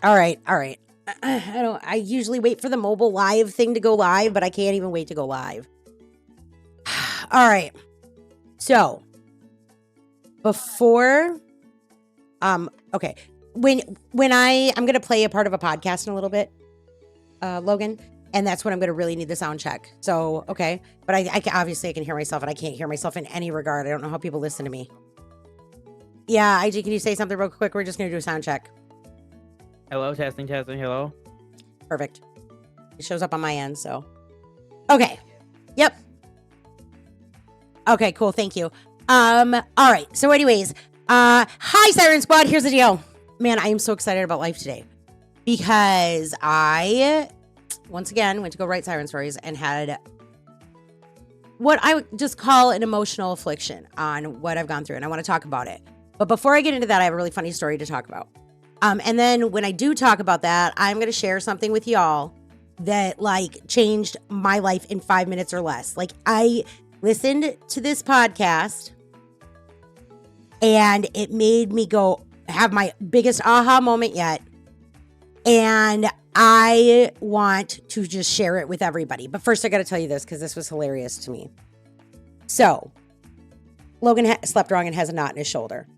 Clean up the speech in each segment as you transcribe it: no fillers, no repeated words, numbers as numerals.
All right. I usually wait for the mobile live thing to go live, but I can't even wait to go live. All right. So, before, okay. When I'm going to play a part of a podcast in a little bit, Logan, and that's when I'm going to really need the sound check. So, okay. But I obviously I can hear myself, and I can't hear myself in any regard. I don't know how people listen to me. Yeah, IG, can you say something real quick? We're just going to do a sound check. Hello, testing, hello. Perfect. It shows up on my end, so. Okay. Yep. Okay, cool. Thank you. All right. So anyways, hi, Siren Squad. Here's the deal. Man, I am so excited about life today because I, once again, went to go write siren stories and had what I would just call an emotional affliction on what I've gone through, and I want to talk about it. But before I get into that, I have a really funny story to talk about. And then when I do talk about that, I'm going to share something with y'all that like changed my life in 5 minutes or less. Like I listened to this podcast and it made me go have my biggest aha moment yet. And I want to just share it with everybody. But first I got to tell you this because this was hilarious to me. So Logan slept wrong and has a knot in his shoulder.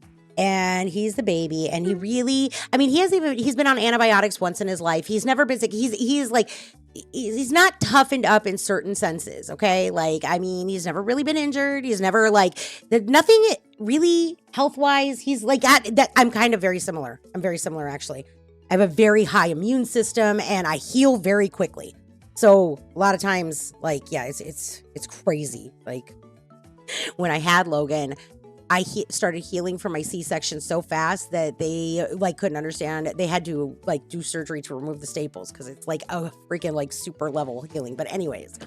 And he's the baby, and he really, I mean, he's been on antibiotics once in his life. He's never been sick. He's not toughened up in certain senses, okay? Like, I mean, he's never really been injured. He's never nothing really health-wise. He's like, I'm kind of very similar. I'm very similar, actually. I have a very high immune system, and I heal very quickly. So a lot of times, it's crazy. Like, when I had Logan, I started healing from my C-section so fast that they couldn't understand. They had to do surgery to remove the staples because it's like a freaking super level healing. But anyways,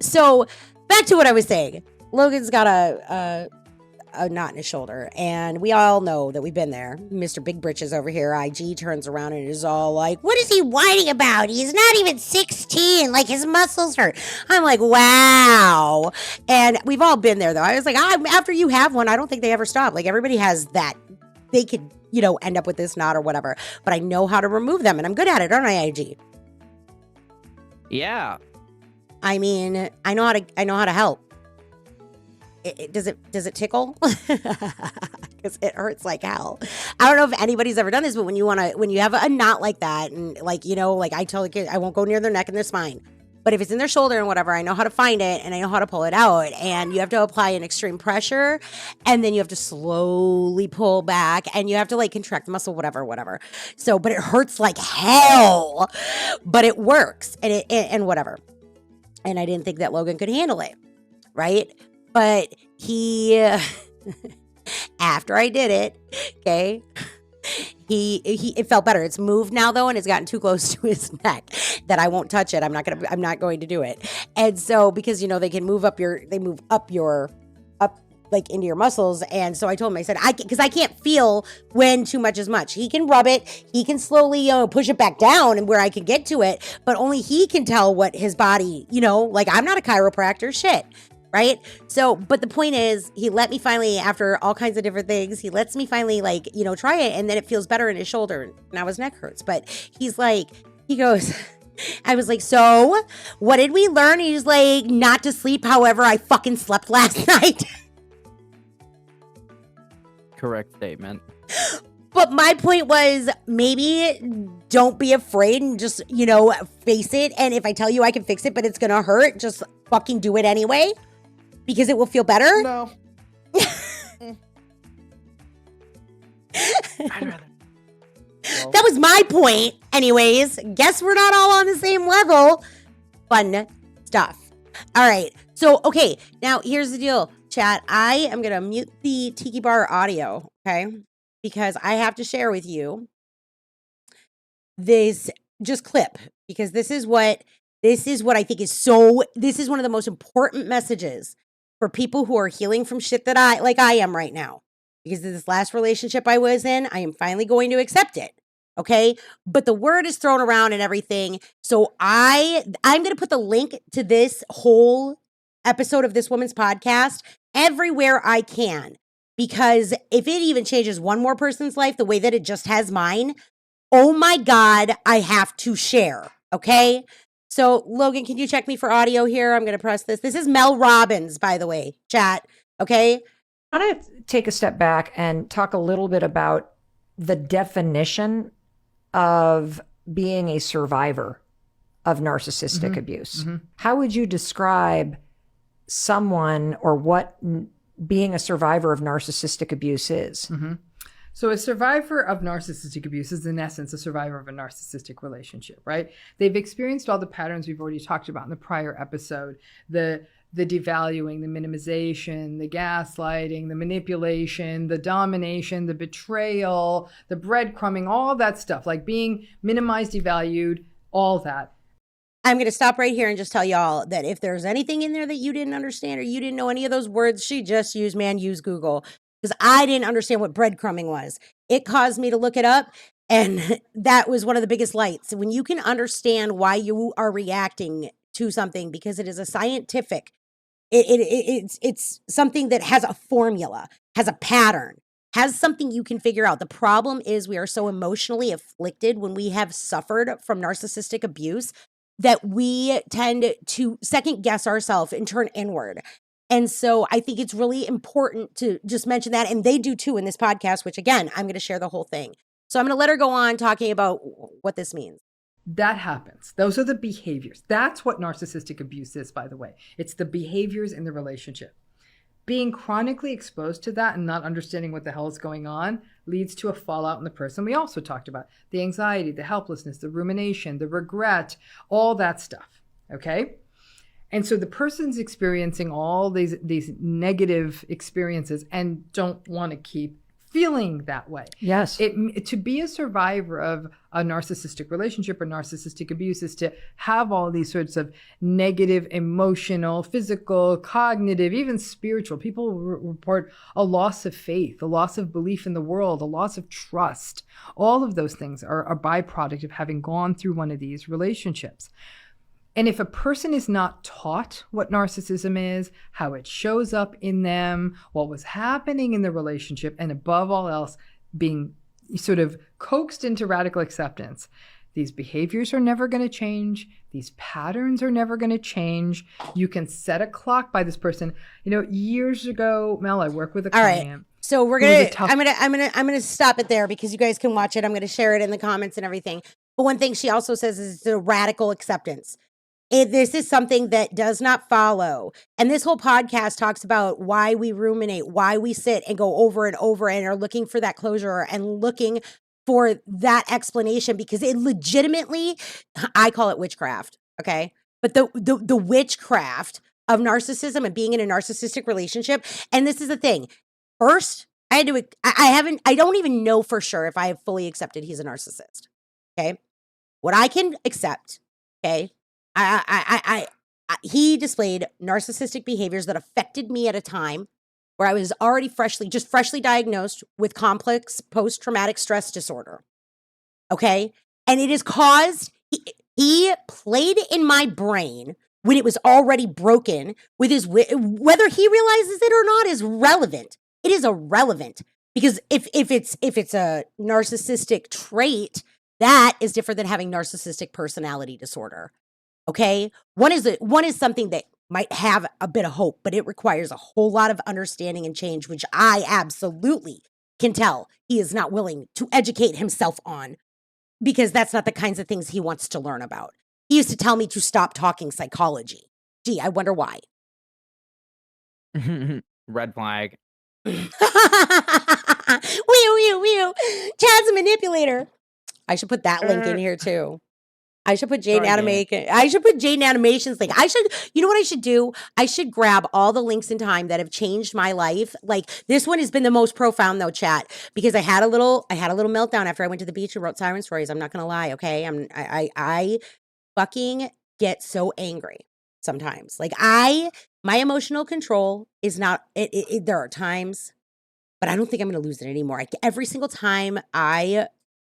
so back to what I was saying. Logan's got a knot in his shoulder, and we all know that we've been there. Mr. Big Britches over here, IG, turns around and is all like, what is he whining about? He's not even 16. Like, his muscles hurt. I'm like, wow. And we've all been there, though. I was like, after you have one, I don't think they ever stop. Like, everybody has that. They could, end up with this knot or whatever. But I know how to remove them, and I'm good at it, aren't I, IG? Yeah. I mean, I know how to help. Does it tickle? Because it hurts like hell. I don't know if anybody's ever done this, but when you have a knot like that, and I tell the kids, I won't go near their neck and their spine. But if it's in their shoulder and whatever, I know how to find it and I know how to pull it out. And you have to apply an extreme pressure, and then you have to slowly pull back, and you have to contract the muscle, whatever. So, but it hurts like hell, but it works, and whatever. And I didn't think that Logan could handle it, right? But he, after I did it, okay, it felt better. It's moved now though, and it's gotten too close to his neck that I won't touch it. I'm not going to do it. And so, because they can move up into your muscles. And so I told him, I said, because I can't feel when too much is much. He can rub it. He can slowly push it back down and where I can get to it, but only he can tell what his body, I'm not a chiropractor, shit. Right? So, but the point is, he let me finally, after all kinds of different things, he lets me finally try it. And then it feels better in his shoulder. Now his neck hurts. But he goes, I was like, so what did we learn? He's like, not to sleep. However, I fucking slept last night. Correct statement. But my point was, maybe don't be afraid and just, face it. And if I tell you I can fix it, but it's going to hurt, just fucking do it anyway. Because it will feel better? No. That was my point. Anyways, guess we're not all on the same level. Fun stuff. All right. So, okay. Now, here's the deal, chat. I am going to mute the Tiki Bar audio, okay? Because I have to share with you this just clip. Because this is what I think is this is one of the most important messages for people who are healing from shit that I am right now. Because of this last relationship I was in, I am finally going to accept it. Okay. But the word is thrown around and everything. So I'm going to put the link to this whole episode of this woman's podcast everywhere I can. because if it even changes one more person's life the way that it just has mine, oh my God, I have to share. Okay. So Logan, can you check me for audio here? I'm going to press this. This is Mel Robbins, by the way, chat. Okay. I want to take a step back and talk a little bit about the definition of being a survivor of narcissistic abuse. How would you describe someone or what being a survivor of narcissistic abuse is? So a survivor of narcissistic abuse is in essence a survivor of a narcissistic relationship, right? They've experienced all the patterns we've already talked about in the prior episode, the devaluing, the minimization, the gaslighting, the manipulation, the domination, the betrayal, the breadcrumbing, all that stuff, like being minimized, devalued, all that. I'm going to stop right here and just tell y'all that if there's anything in there that you didn't understand or you didn't know any of those words, she just used, use Google. Because I didn't understand what breadcrumbing was. It caused me to look it up. And that was one of the biggest lights. When you can understand why you are reacting to something, because it is a scientific, it's something that has a formula, has a pattern, has something you can figure out. The problem is we are so emotionally afflicted when we have suffered from narcissistic abuse that we tend to second guess ourselves and turn inward. And so I think it's really important to just mention that. And they do too in this podcast, which again, I'm going to share the whole thing. So I'm going to let her go on talking about what this means. That happens. Those are the behaviors. That's what narcissistic abuse is, by the way. It's the behaviors in the relationship. Being chronically exposed to that and not understanding what the hell is going on leads to a fallout in the person. We also talked about the anxiety, the helplessness, the rumination, the regret, all that stuff. Okay? And so the person's experiencing all these negative experiences and don't want to keep feeling that way. Yes. To be a survivor of a narcissistic relationship or narcissistic abuse is to have all these sorts of negative, emotional, physical, cognitive, even spiritual. People report a loss of faith, a loss of belief in the world, a loss of trust. All of those things are a byproduct of having gone through one of these relationships. And if a person is not taught what narcissism is, how it shows up in them, what was happening in the relationship, and above all else, being sort of coaxed into radical acceptance, these behaviors are never going to change. These patterns are never going to change. You can set a clock by this person. You know, years ago, Mel, I worked with a client. All right. So we're gonna. I'm gonna stop it there because you guys can watch it. I'm gonna share it in the comments and everything. But one thing she also says is the radical acceptance. This is something that does not follow. And this whole podcast talks about why we ruminate, why we sit and go over and over and are looking for that closure and looking for that explanation, because it legitimately, I call it witchcraft. Okay. But the witchcraft of narcissism and being in a narcissistic relationship. And this is the thing. First, I don't even know for sure if I have fully accepted he's a narcissist. Okay. What I can accept. Okay. He displayed narcissistic behaviors that affected me at a time where I was already freshly diagnosed with complex post-traumatic stress disorder. Okay. And it is caused, he played in my brain when it was already broken with his, whether he realizes it or not is relevant. It is irrelevant, because if it's a narcissistic trait, that is different than having narcissistic personality disorder. Okay. One is something that might have a bit of hope, but it requires a whole lot of understanding and change, which I absolutely can tell he is not willing to educate himself on, because that's not the kinds of things he wants to learn about. He used to tell me to stop talking psychology. Gee, I wonder why. Red flag. Wee. Chad's a manipulator. I should put that link in here too. I should put Jaiden Animations link. You know what I should do? I should grab all the links in time that have changed my life. Like, this one has been the most profound though, chat, because I had a little meltdown after I went to the beach and wrote siren stories. I'm not gonna lie, okay? I fucking get so angry sometimes. Like, my emotional control is not, there are times, but I don't think I'm gonna lose it anymore. Every single time I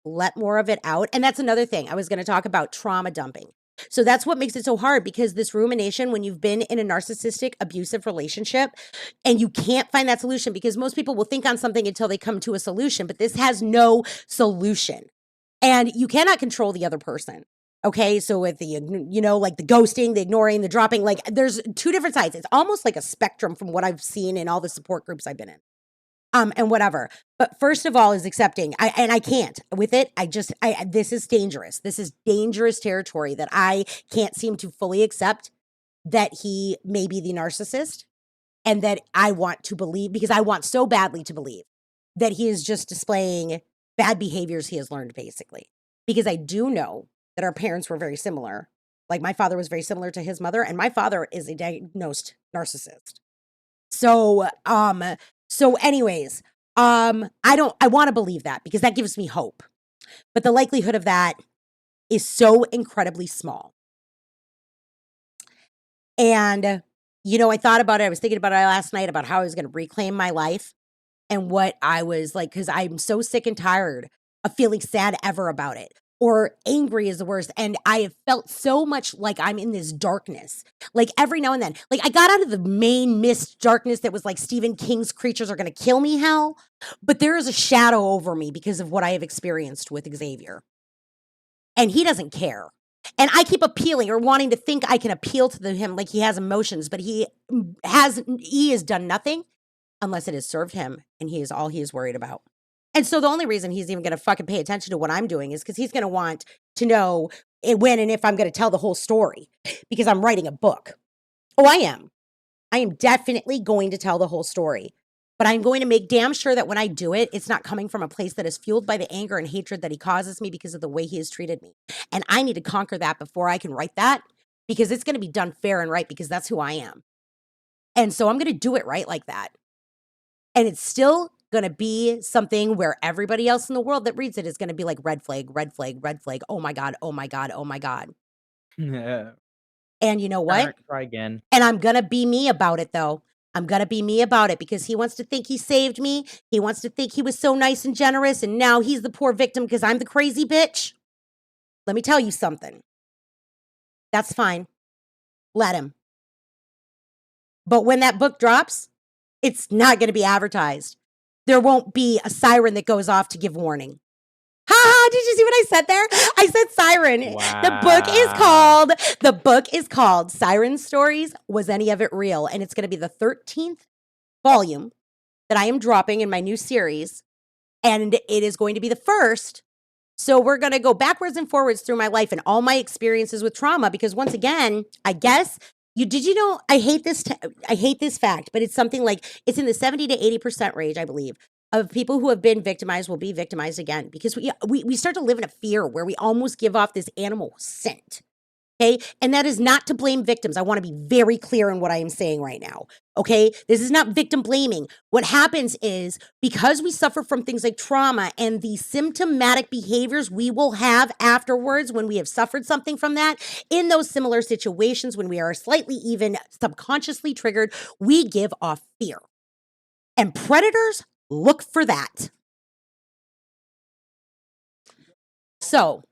let more of it out. And that's another thing. I was going to talk about trauma dumping. So that's what makes it so hard, because this rumination, when you've been in a narcissistic, abusive relationship and you can't find that solution, because most people will think on something until they come to a solution, but this has no solution. And you cannot control the other person. Okay, so with the, like the ghosting, the ignoring, the dropping, like there's two different sides. It's almost like a spectrum from what I've seen in all the support groups I've been in. And whatever. But first of all is accepting. I can't with it. This is dangerous. This is dangerous territory that I can't seem to fully accept that he may be the narcissist, and that I want to believe, because I want so badly to believe that he is just displaying bad behaviors he has learned, basically. Because I do know that our parents were very similar. Like my father was very similar to his mother, and my father is a diagnosed narcissist. So anyways, I want to believe that, because that gives me hope. But the likelihood of that is so incredibly small. And, I thought about it. I was thinking about it last night, about how I was going to reclaim my life and what I was like, because I'm so sick and tired of feeling sad ever about it. Or angry is the worst. And I have felt so much like I'm in this darkness. Like every now and then, like I got out of the main mist darkness that was like Stephen King's creatures are going to kill me hell. But there is a shadow over me because of what I have experienced with Xavier. And he doesn't care. And I keep appealing, or wanting to think I can appeal to him like he has emotions, but he has done nothing unless it has served him. And he is all he is worried about. And so the only reason he's even going to fucking pay attention to what I'm doing is because he's going to want to know when and if I'm going to tell the whole story, because I'm writing a book. Oh, I am. I am definitely going to tell the whole story, but I'm going to make damn sure that when I do it, it's not coming from a place that is fueled by the anger and hatred that he causes me because of the way he has treated me. And I need to conquer that before I can write that, because it's going to be done fair and right, because that's who I am. And so I'm going to do it right like that. And it's still going to be something where everybody else in the world that reads it is going to be like, red flag, red flag, red flag. Oh my God, oh my God, oh my God. Yeah. And you know what? Try again. And I'm going to be me about it, though. I'm going to be me about it, because he wants to think he saved me. He wants to think he was so nice and generous. And now he's the poor victim because I'm the crazy bitch. Let me tell you something. That's fine. Let him. But when that book drops, it's not going to be advertised. There won't be a siren that goes off to give warning. Ha ha, did you see what I said there? I said siren. Wow. The book is called Siren Stories. Was Any of It Real? And it's going to be the 13th volume that I am dropping in my new series. And it is going to be the first. So we're going to go backwards and forwards through my life and all my experiences with trauma, because once again, I guess did you know, I hate this fact, but it's something like, it's in the 70 to 80% range, I believe, of people who have been victimized will be victimized again, because we start to live in a fear where we almost give off this animal scent. Okay. And that is not to blame victims. I want to be very clear in what I am saying right now. Okay. This is not victim blaming. What happens is, because we suffer from things like trauma and the symptomatic behaviors we will have afterwards when we have suffered something from that, in those similar situations, when we are slightly even subconsciously triggered, we give off fear. And predators look for that. So,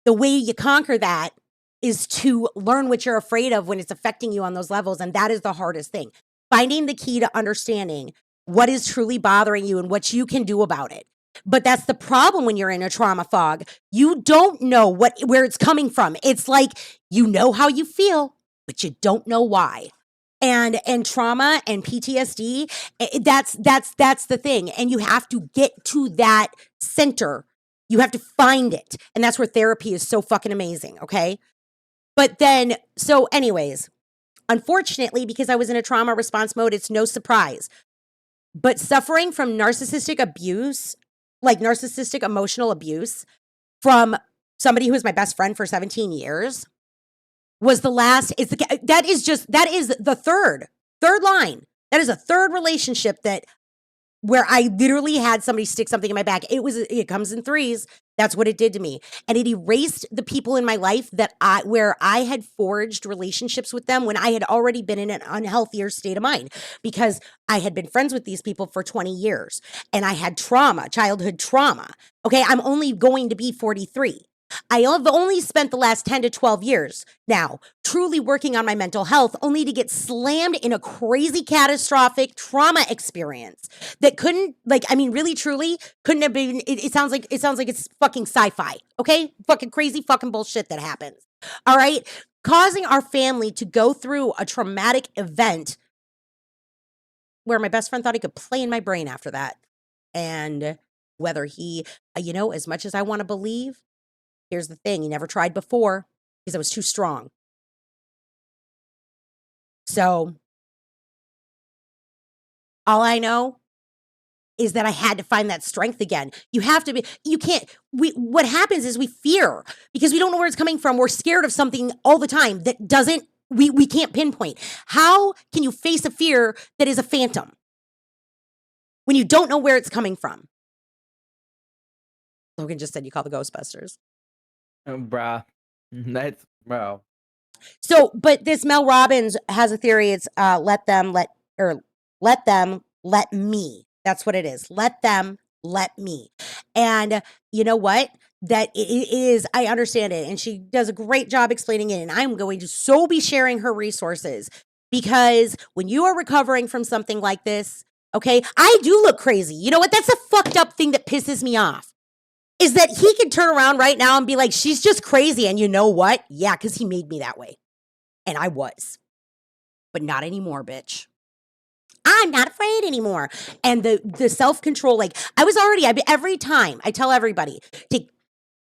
the way you conquer that is to learn what you're afraid of when it's affecting you on those levels. And that is the hardest thing. Finding the key to understanding what is truly bothering you and what you can do about it. But that's the problem when you're in a trauma fog. You don't know where it's coming from. It's like, you know how you feel, but you don't know why. And trauma and PTSD, that's the thing. And you have to get to that center. You have to find it. And that's where therapy is so fucking amazing, okay? But then, so anyways, unfortunately, because I was in a trauma response mode, it's no surprise. But suffering from narcissistic abuse, like narcissistic emotional abuse from somebody who was my best friend for 17 years, was the last, that is the third line. That is a third relationship where I literally had somebody stick something in my back. It comes in threes. That's what it did to me. And it erased the people in my life where I had forged relationships with them when I had already been in an unhealthier state of mind, because I had been friends with these people for 20 years and I had childhood trauma. Okay. I'm only going to be 43. I have only spent the last 10 to 12 years now truly working on my mental health, only to get slammed in a crazy catastrophic trauma experience that couldn't, like, I mean, really, truly couldn't have been, it sounds like it's fucking sci-fi, okay? Fucking crazy fucking bullshit that happens, all right? Causing our family to go through a traumatic event where my best friend thought he could play in my brain after that. And whether he, as much as I want to believe, here's the thing, he never tried before because I was too strong. So all I know is that I had to find that strength again. What happens is we fear because we don't know where it's coming from. We're scared of something all the time that we can't pinpoint. How can you face a fear that is a phantom when you don't know where it's coming from? Logan just said you call the Ghostbusters. Bruh. That's, bro. So, but this Mel Robbins has a theory. It's let them, let me. That's what it is. Let them, let me. And you know what? That it is, I understand it. And she does a great job explaining it. And I'm going to be sharing her resources because when you are recovering from something like this, okay, I do look crazy. You know what? That's a fucked up thing that pisses me off. Is that he can turn around right now and be like, she's just crazy. And you know what? Yeah, because he made me that way. And I was. But not anymore, bitch. I'm not afraid anymore. And the self-control, like every time I tell everybody,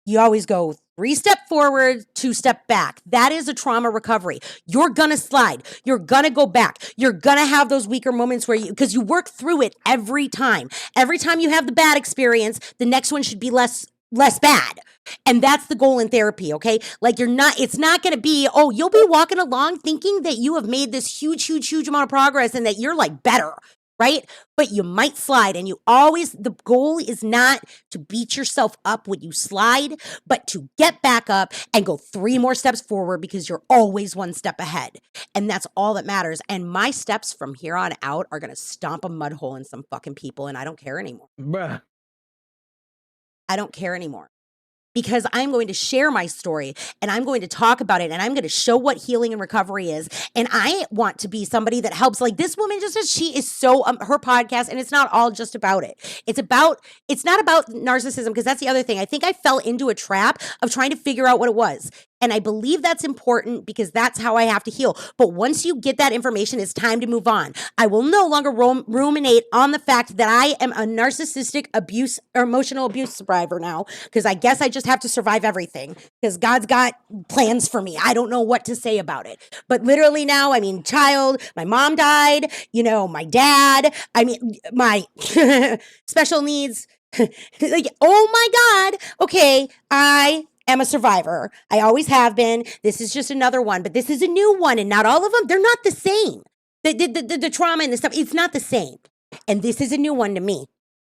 you always go 3 step forward, 2 step back. That is a trauma recovery. You're going to slide. You're going to go back. You're going to have those weaker moments because you work through it every time. Every time you have the bad experience, the next one should be less bad. And that's the goal in therapy, okay? Like it's not going to be, you'll be walking along thinking that you have made this huge, huge, huge amount of progress and that you're like better, right? But you might slide and the goal is not to beat yourself up when you slide, but to get back up and go 3 more steps forward because you're always 1 step ahead. And that's all that matters. And my steps from here on out are going to stomp a mud hole in some fucking people and I don't care anymore. Bruh. I don't care anymore. Because I'm going to share my story and I'm going to talk about it and I'm going to show what healing and recovery is. And I want to be somebody that helps, like this woman just says, she is so, her podcast, and it's not all just about it. It's not about narcissism, because that's the other thing. I think I fell into a trap of trying to figure out what it was. And I believe that's important because that's how I have to heal. But once you get that information, it's time to move on. I will no longer ruminate on the fact that I am a narcissistic abuse or emotional abuse survivor now, because I guess I just have to survive everything because God's got plans for me. I don't know what to say about it. But literally now, my mom died, my dad, my special needs. Like, oh my God. Okay, I am a survivor. I always have been. This is just another one, but this is a new one, and not all of them, they're not the same. The trauma and the stuff, it's not the same. And this is a new one to me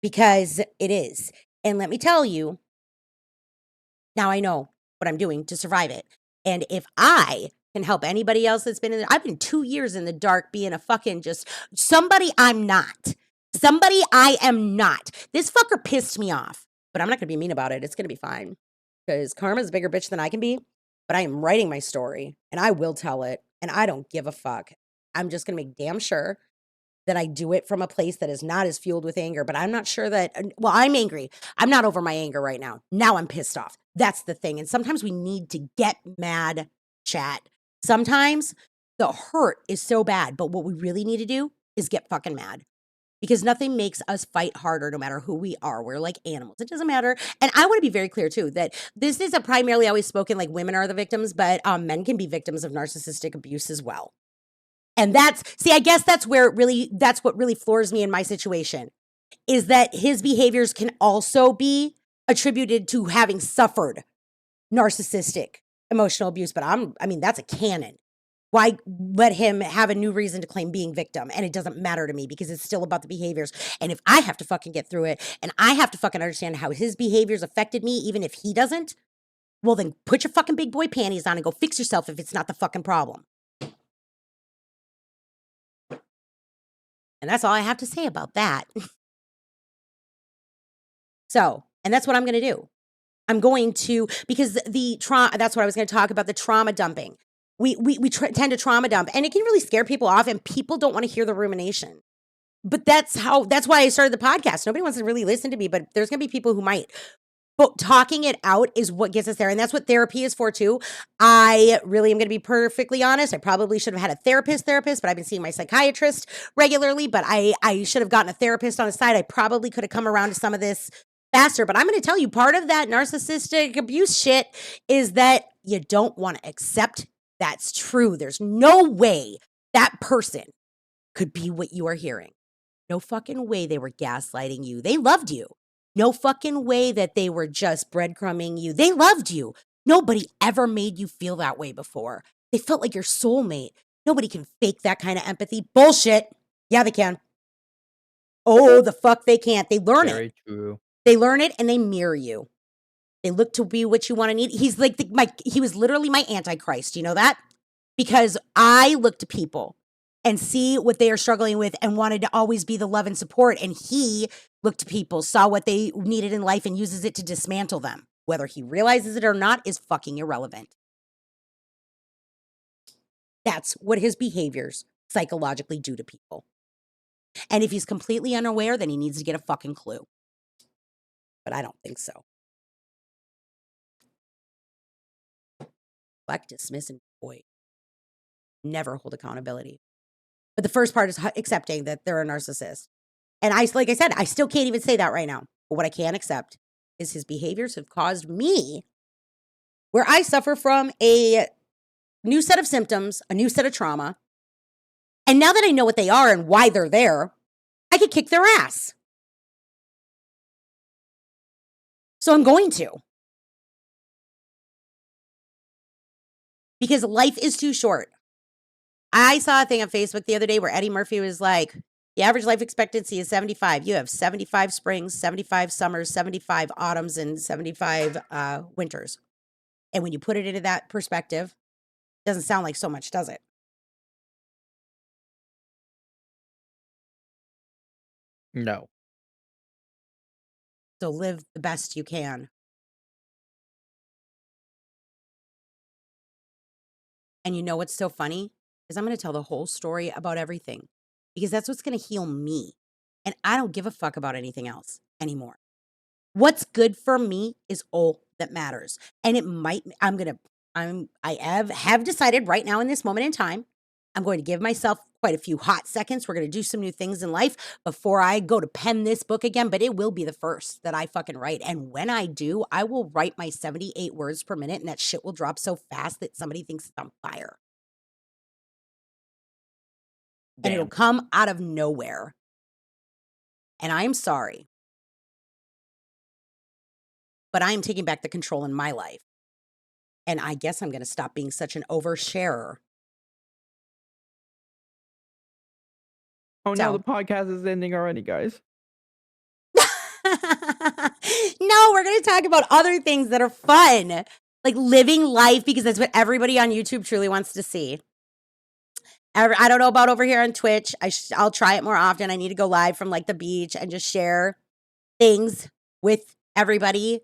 because it is. And let me tell you, now I know what I'm doing to survive it. And if I can help anybody else that's been in there, I've been 2 years in the dark being a fucking just somebody I'm not. Somebody I am not. This fucker pissed me off, but I'm not going to be mean about it. It's going to be fine. Because karma's a bigger bitch than I can be, but I am writing my story and I will tell it and I don't give a fuck. I'm just going to make damn sure that I do it from a place that is not as fueled with anger, but I'm not sure I'm angry. I'm not over my anger right now. Now I'm pissed off. That's the thing. And sometimes we need to get mad, chat. Sometimes the hurt is so bad, but what we really need to do is get fucking mad. Because nothing makes us fight harder no matter who we are. We're like animals. It doesn't matter. And I want to be very clear, too, that this is primarily always spoken like women are the victims, but men can be victims of narcissistic abuse as well. And I guess that's what really floors me in my situation, is that his behaviors can also be attributed to having suffered narcissistic emotional abuse. But that's a canon. Why let him have a new reason to claim being victim? And it doesn't matter to me because it's still about the behaviors. And if I have to fucking get through it and I have to fucking understand how his behaviors affected me, even if he doesn't, well, then put your fucking big boy panties on and go fix yourself if it's not the fucking problem. And that's all I have to say about that. So, and that's what I'm going to do. I'm going to, because the trauma, that's what I was going to talk about, the trauma dumping. We tend to trauma dump, and it can really scare people off, and people don't want to hear the rumination. But that's why I started the podcast. Nobody wants to really listen to me, but there's going to be people who might. But talking it out is what gets us there. And that's what therapy is for too. I really am going to be perfectly honest. I probably should have had a therapist, but I've been seeing my psychiatrist regularly, but I should have gotten a therapist on the side. I probably could have come around to some of this faster, but I'm going to tell you, part of that narcissistic abuse shit is that you don't want to accept that's true. There's no way that person could be what you are hearing. No fucking way they were gaslighting you. They loved you. No fucking way that they were just breadcrumbing you. They loved you. Nobody ever made you feel that way before. They felt like your soulmate. Nobody can fake that kind of empathy. Bullshit. Yeah, they can. Oh, the fuck they can't. They learn it. Very true. They learn it and they mirror you. They look to be what you want to need. He's like he was literally my antichrist. You know that? Because I look to people and see what they are struggling with and wanted to always be the love and support. And he looked to people, saw what they needed in life and uses it to dismantle them. Whether he realizes it or not is fucking irrelevant. That's what his behaviors psychologically do to people. And if he's completely unaware, then he needs to get a fucking clue. But I don't think so. Deflect, dismiss, and avoid. Never hold accountability. But the first part is accepting that they're a narcissist. And like I said, I still can't even say that right now. But what I can accept is his behaviors have caused me, where I suffer from a new set of symptoms, a new set of trauma. And now that I know what they are and why they're there, I could kick their ass. So I'm going to. Because life is too short. I saw a thing on Facebook the other day where Eddie Murphy was like, the average life expectancy is 75. You have 75 springs, 75 summers, 75 autumns, and 75 winters. And when you put it into that perspective, it doesn't sound like so much, does it? No. So live the best you can. And you know what's so funny? Is I'm going to tell the whole story about everything. Because that's what's going to heal me. And I don't give a fuck about anything else anymore. What's good for me is all that matters. And it might, I have decided right now in this moment in time, I'm going to give myself quite a few hot seconds. We're going to do some new things in life before I go to pen this book again, but it will be the first that I fucking write. And when I do, I will write my 78 words per minute and that shit will drop so fast that somebody thinks it's on fire. Damn. And it'll come out of nowhere. And I am sorry. But I am taking back the control in my life. And I guess I'm going to stop being such an oversharer. Oh, So- no, the podcast is ending already, guys. No, we're going to talk about other things that are fun. Like living life, because that's what everybody on YouTube truly wants to see. I don't know about over here on Twitch. I'll try it more often. I need to go live from like the beach and just share things with everybody.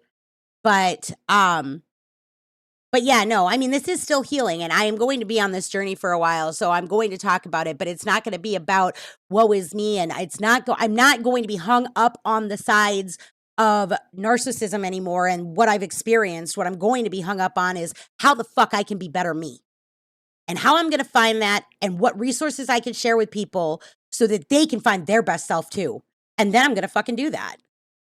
But yeah, no, I mean, this is still healing and I am going to be on this journey for a while. So I'm going to talk about it, but it's not going to be about woe is me. And I'm not going to be hung up on the sides of narcissism anymore. And what I've experienced, what I'm going to be hung up on is how the fuck I can be better me. And how I'm going to find that and what resources I can share with people so that they can find their best self too. And then I'm going to fucking do that.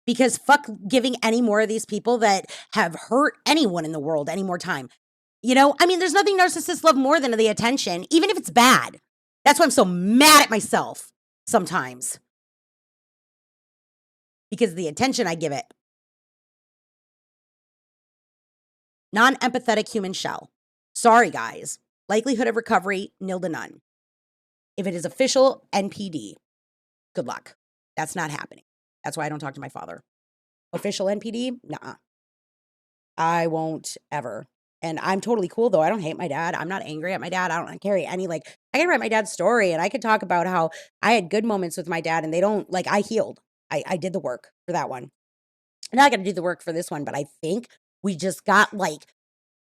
Because fuck giving any more of these people that have hurt anyone in the world any more time. You know, I mean, there's nothing narcissists love more than the attention, even if it's bad. That's why I'm so mad at myself sometimes. Because of the attention I give it. Non-empathetic human shell. Sorry, guys. Likelihood of recovery, 0 to none. If it is official NPD, good luck. That's not happening. That's why I don't talk to my father. Official NPD? Nuh-uh. I won't ever. And I'm totally cool, though. I don't hate my dad. I'm not angry at my dad. I don't carry any, I can write my dad's story, and I could talk about how I had good moments with my dad, and they don't, I healed. I did the work for that one. I'm not going to do the work for this one, but I think We just got like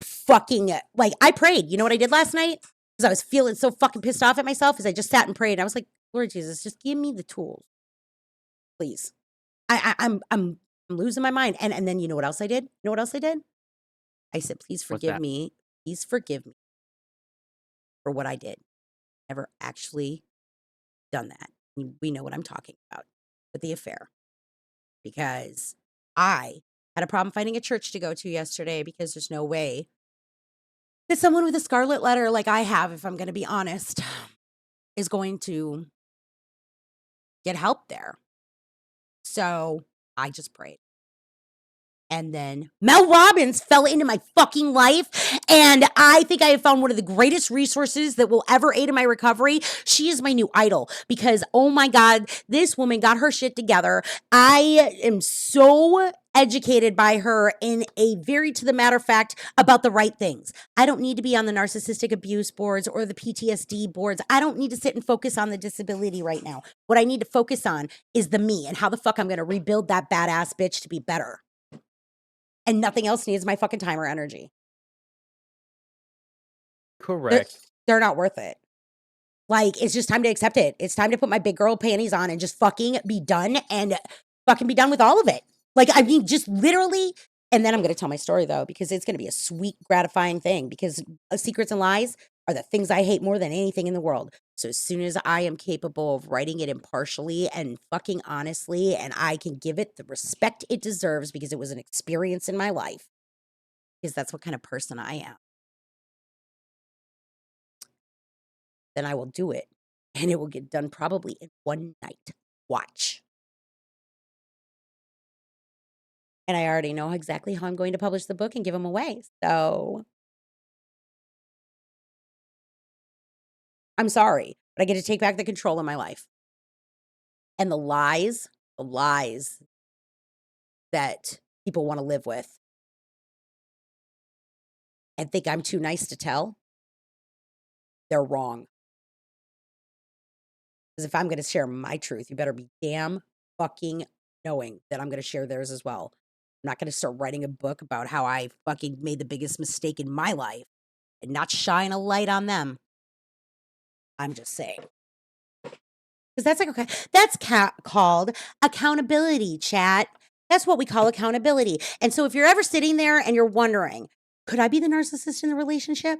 fucking, like I prayed. You know what I did last night? Because I was feeling so fucking pissed off at myself is I just sat and prayed. And I was like, Lord Jesus, just give me the tools, please. I'm losing my mind. And then you know what else I did? You know what else I did? I said, please forgive me. Please forgive me for what I did. Never actually done that. We know what I'm talking about with the affair. Because I had a problem finding a church to go to yesterday because there's no way that someone with a scarlet letter like I have, if I'm going to be honest, is going to get help there. So I just prayed. And then Mel Robbins fell into my fucking life. And I think I have found one of the greatest resources that will ever aid in my recovery. She is my new idol because, oh my God, this woman got her shit together. I am so educated by her in a very to the matter fact about the right things. I don't need to be on the narcissistic abuse boards or the PTSD boards. I don't need to sit and focus on the disability right now. What I need to focus on is the me and how the fuck I'm going to rebuild that badass bitch to be better. And nothing else needs my fucking time or energy. Correct. They're not worth it. Like, it's just time to accept it. It's time to put my big girl panties on and just fucking be done and fucking be done with all of it. Like, I mean, just literally. And then I'm going to tell my story, though, because it's going to be a sweet, gratifying thing because secrets and lies are the things I hate more than anything in the world. So as soon as I am capable of writing it impartially and fucking honestly, and I can give it the respect it deserves because it was an experience in my life, because that's what kind of person I am, then I will do it. And it will get done probably in one night. Watch. And I already know exactly how I'm going to publish the book and give them away. So I'm sorry, but I get to take back the control of my life. And the lies that people want to live with and think I'm too nice to tell, they're wrong. Because if I'm going to share my truth, you better be damn fucking knowing that I'm going to share theirs as well. I'm not going to start writing a book about how I fucking made the biggest mistake in my life and not shine a light on them. I'm just saying. Because that's like, okay, that's called accountability, chat. That's what we call accountability. And so if you're ever sitting there and you're wondering, could I be the narcissist in the relationship?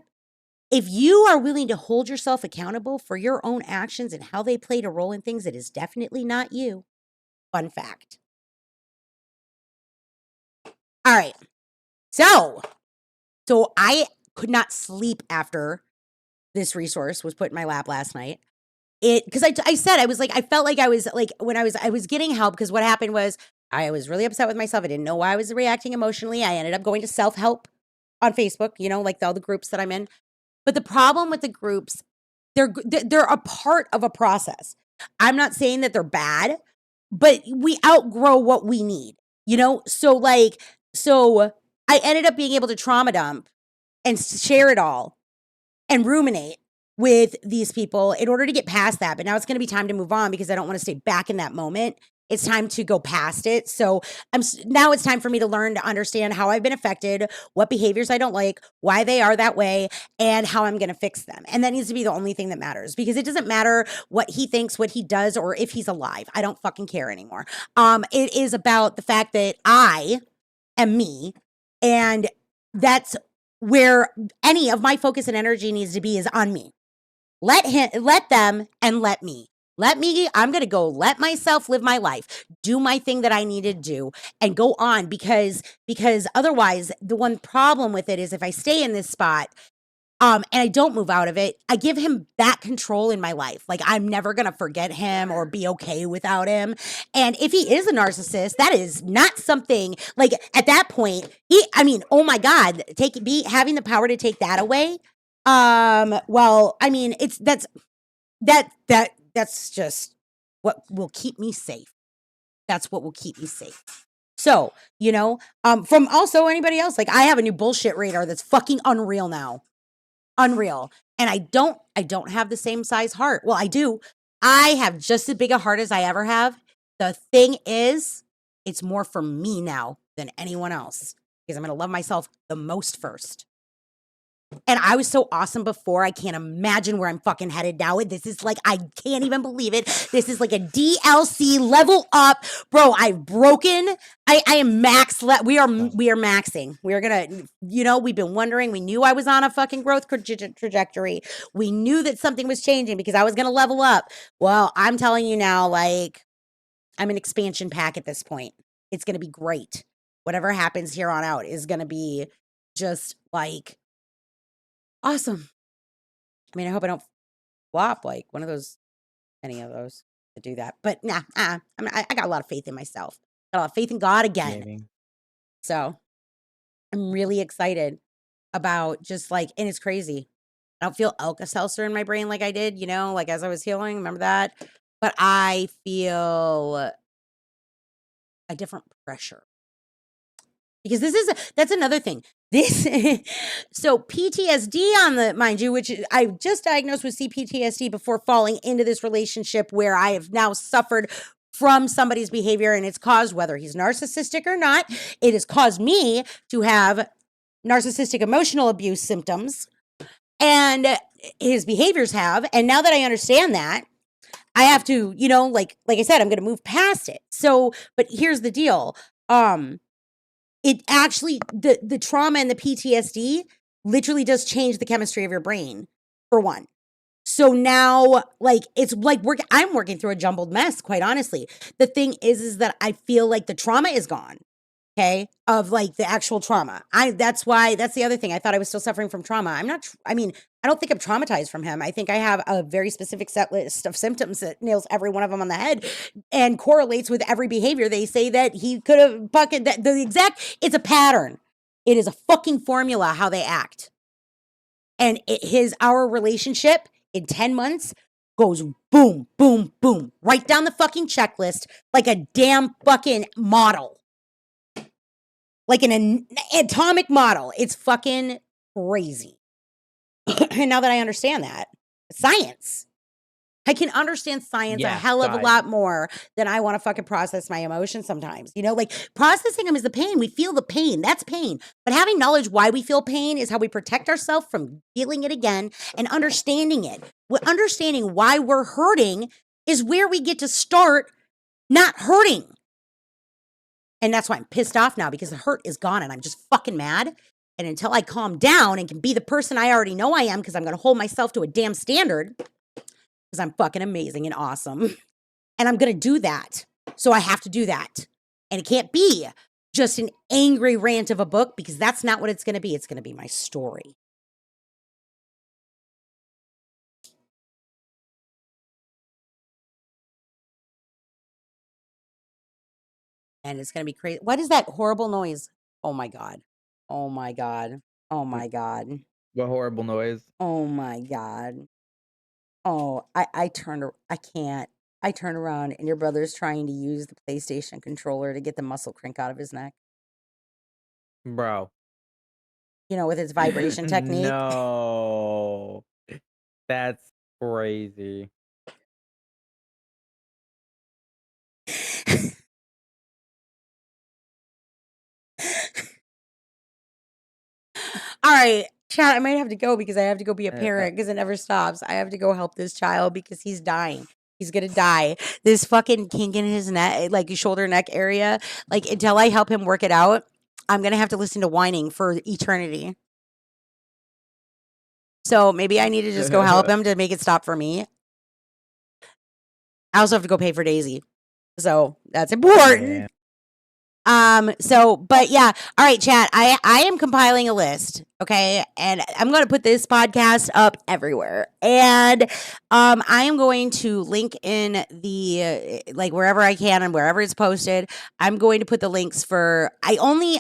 If you are willing to hold yourself accountable for your own actions and how they played a role in things, it is definitely not you. Fun fact. All right. So I could not sleep after this resource was put in my lap last night. Because I said, I was like, I felt like I was like, when I was getting help, because what happened was I was really upset with myself. I didn't know why I was reacting emotionally. I ended up going to self-help on Facebook, you know, like all the groups that I'm in. But the problem with the groups, they're a part of a process. I'm not saying that they're bad, but we outgrow what we need, you know? So I ended up being able to trauma dump and share it all and ruminate with these people in order to get past that. But now it's going to be time to move on because I don't want to stay back in that moment. It's time to go past it. So now it's time for me to learn to understand how I've been affected, what behaviors I don't like, why they are that way, and how I'm going to fix them. And that needs to be the only thing that matters, because it doesn't matter what he thinks, what he does, or if he's alive. I don't fucking care anymore. It is about the fact that I am me, and that's where any of my focus and energy needs to be, is on me. Let them, and let me. I'm going to go let myself live my life, do my thing that I need to do, and go on, because otherwise the one problem with it is if I stay in this spot and I don't move out of it, I give him that control in my life. Like, I'm never going to forget him or be okay without him. And if he is a narcissist, that is not something, like, at that point, oh my God, having the power to take that away. Well, I mean, that's just what will keep me safe. That's what will keep me safe. So, you know, from also anybody else, like, I have a new bullshit radar that's fucking unreal now. Unreal. And I don't have the same size heart. Well, I do. I have just as big a heart as I ever have. The thing is, it's more for me now than anyone else, because I'm going to love myself the most first. And I was so awesome before. I can't imagine where I'm fucking headed now. This is like, I can't even believe it. This is like a DLC level up. Bro, I've broken. I am max. We are maxing. We are going to, we've been wondering. We knew I was on a fucking growth trajectory. We knew that something was changing because I was going to level up. Well, I'm telling you now, like, I'm an expansion pack at this point. It's going to be great. Whatever happens here on out is going to be just like, awesome. I mean, I hope I don't flop like any of those to do that. But nah, I got a lot of faith in myself. Got a lot of faith in God again. Maybe. So I'm really excited about just like, and it's crazy. I don't feel Alka-Seltzer in my brain like I did, like as I was healing. Remember that? But I feel a different pressure. Because that's another thing. So PTSD mind you, which I just diagnosed with CPTSD before falling into this relationship where I have now suffered from somebody's behavior, and it's caused, whether he's narcissistic or not, it has caused me to have narcissistic emotional abuse symptoms, and his behaviors have. And now that I understand that, I have to, like I said, I'm going to move past it. So, but here's the deal. It actually, the trauma and the PTSD literally does change the chemistry of your brain, for one. So now, like, it's like I'm working through a jumbled mess, quite honestly. The thing is that I feel like the trauma is gone, okay, of like the actual trauma. That's the other thing. I thought I was still suffering from trauma. I'm not, I don't think I'm traumatized from him. I think I have a very specific set list of symptoms that nails every one of them on the head and correlates with every behavior. They say that he could have fucking, it's a pattern. It is a fucking formula how they act. And our relationship in 10 months goes boom, boom, boom, right down the fucking checklist like a damn fucking model. Like an atomic model. It's fucking crazy. And now that I understand that, science. I can understand science a hell of a lot more than I want to fucking process my emotions sometimes. Like processing them is the pain. We feel the pain. That's pain. But having knowledge why we feel pain is how we protect ourselves from feeling it again and understanding it. Understanding why we're hurting is where we get to start not hurting. And that's why I'm pissed off now, because the hurt is gone and I'm just fucking mad. And until I calm down and can be the person I already know I am, because I'm going to hold myself to a damn standard, because I'm fucking amazing and awesome. And I'm going to do that. So I have to do that. And it can't be just an angry rant of a book, because that's not what it's going to be. It's going to be my story. And it's going to be crazy. What is that horrible noise? Oh my God. Oh my God. Oh my God. What horrible noise. Oh my God. Oh, I can't. I turn around and your brother's trying to use the PlayStation controller to get the muscle crank out of his neck. Bro. With its vibration technique. No. That's crazy. All right, chat, I might have to go because I have to go be a parent because it never stops. I have to go help this child because he's dying. He's going to die. This fucking kink in his neck, like his shoulder neck area, like until I help him work it out, I'm going to have to listen to whining for eternity. So maybe I need to just go help him to make it stop for me. I also have to go pay for Daisy. So that's important. But yeah. All right, chat. I am compiling a list. Okay. And I'm going to put this podcast up everywhere. And, I am going to link in the, like wherever I can and wherever it's posted. I'm going to put the links I'll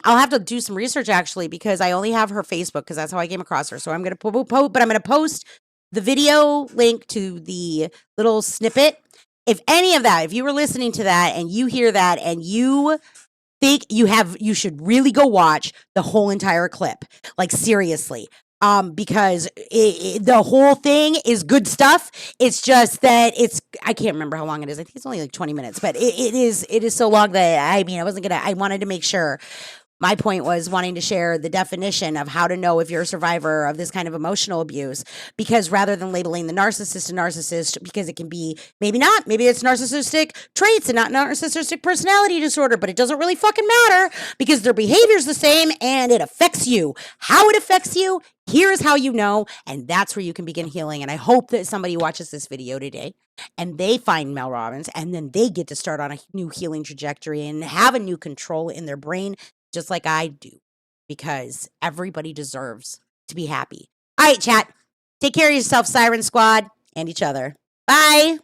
have to do some research actually, because I only have her Facebook, because that's how I came across her. So I'm going to post the video link to the little snippet. If any of that, if you were listening to that and you hear that and you think you should really go watch the whole entire clip, like seriously, because the whole thing is good stuff. It's just that I can't remember how long it is. I think it's only like 20 minutes, but it is so long that I wanted to make sure My point was wanting to share the definition of how to know if you're a survivor of this kind of emotional abuse, because rather than labeling the narcissist a narcissist, because it can be maybe not, maybe it's narcissistic traits and not narcissistic personality disorder, but it doesn't really fucking matter because their behavior's the same and it affects you. How it affects you, here is how you know, and that's where you can begin healing. And I hope that somebody watches this video today and they find Mel Robbins, and then they get to start on a new healing trajectory and have a new control in their brain, just like I do, because everybody deserves to be happy. All right, chat. Take care of yourself, Siren Squad, and each other. Bye.